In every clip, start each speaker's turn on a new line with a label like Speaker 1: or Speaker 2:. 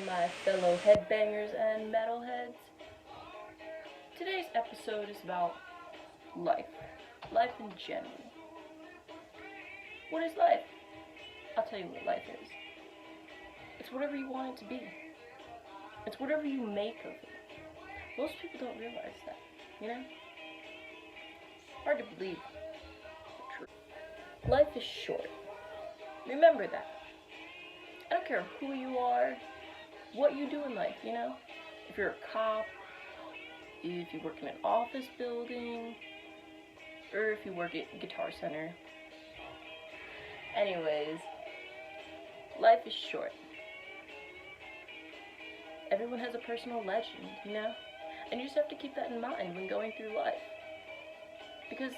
Speaker 1: my fellow headbangers and metalheads. Today's episode is about life. Life in general. What is life? I'll tell you what life is. It's whatever you want it to be. It's whatever you make of it. Most people don't realize that, you know? Hard to believe, but true. Life is short. Remember that. I don't care who you are, what you do in life, you know? If you're a cop, if you work in an office building, or if you work at Guitar Center. Anyways, life is short. Everyone has a personal legend, you know? And you just have to keep that in mind when going through life. Because,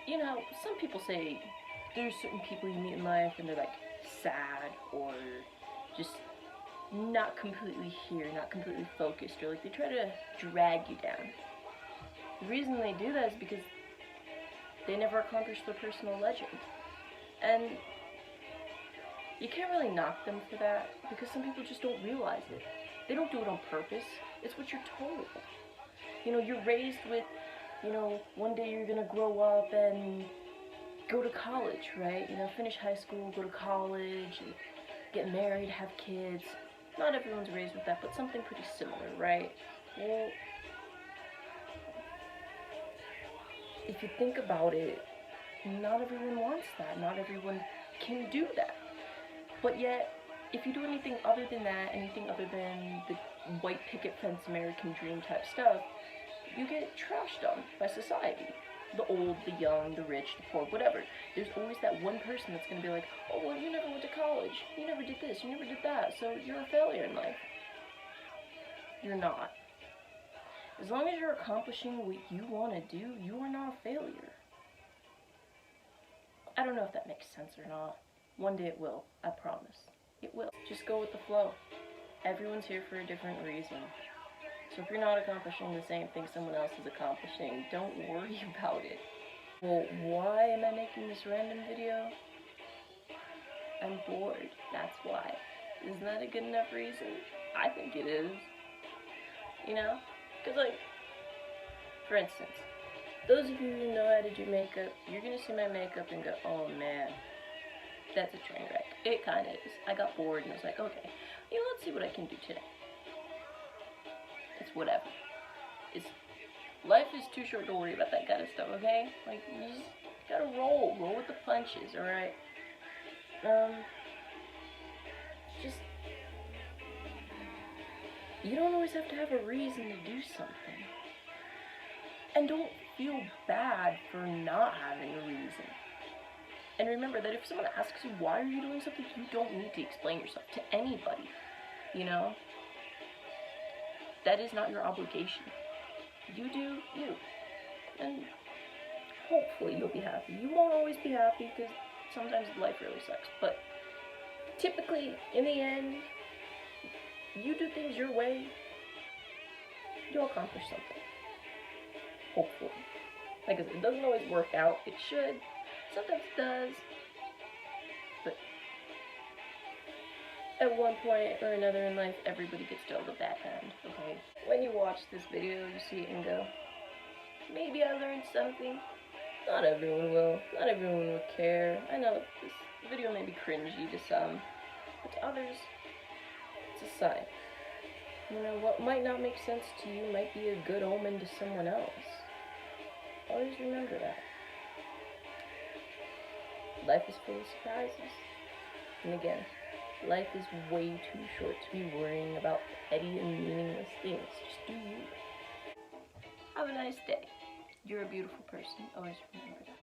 Speaker 1: you know, some people say there's certain people you meet in life and they're like sad or just not completely here, not completely focused, or like they try to drag you down. The reason they do that is because they never accomplished their personal legend. And you can't really knock them for that because some people just don't realize it. They don't do it on purpose. It's what you're told. You know, you're raised with, you know, one day you're gonna grow up and go to college, right? You know, finish high school, go to college, and get married, have kids. Not everyone's raised with that, but something pretty similar, right? Well, if you think about it, not everyone wants that. Not everyone can do that. But yet, if you do anything other than that, anything other than the white picket fence American dream type stuff, you get trashed on by society. The old, the young, the rich, the poor, whatever. There's always that one person that's going to be like, oh, well, you never went to college. You never did this. You never did that. So you're a failure in life. You're not. As long as you're accomplishing what you want to do, you are not a failure. I don't know if that makes sense or not. One day it will. I promise. It will. Just go with the flow. Everyone's here for a different reason. So if you're not accomplishing the same thing someone else is accomplishing, don't worry about it. Well, why am I making this random video? I'm bored. That's why. Isn't that a good enough reason? I think it is. You know? Because, like, for instance, those of you who know how to do makeup, you're going to see my makeup and go, oh man, that's a train wreck. It kind of is. I got bored and I was like, okay, you know, let's see what I can do today. It's whatever. Life is too short to worry about that kind of stuff, okay? Like, you just gotta roll with the punches, alright? Just, you don't always have to have a reason to do something. And don't feel bad for not having a reason. And remember that if someone asks you why are you doing something, you don't need to explain yourself to anybody, you know? That is not your obligation. You do you. And hopefully you'll be happy. You won't always be happy because sometimes life really sucks. But typically, in the end, you do things your way, you'll accomplish something. Hopefully. Like I said, it doesn't always work out. It should. Sometimes it does. But at one point or another in life, everybody gets dealt a bad hand, okay? When you watch this video, you see it and go, maybe I learned something. Not everyone will. Not everyone will care. I know this video may be cringy to some, but to others, it's a sign. You know, what might not make sense to you might be a good omen to someone else. Always remember that. Life is full of surprises. And again, life is way too short to be worrying about petty and meaningless things. Just do you. Have a nice day. You're a beautiful person. Always remember that.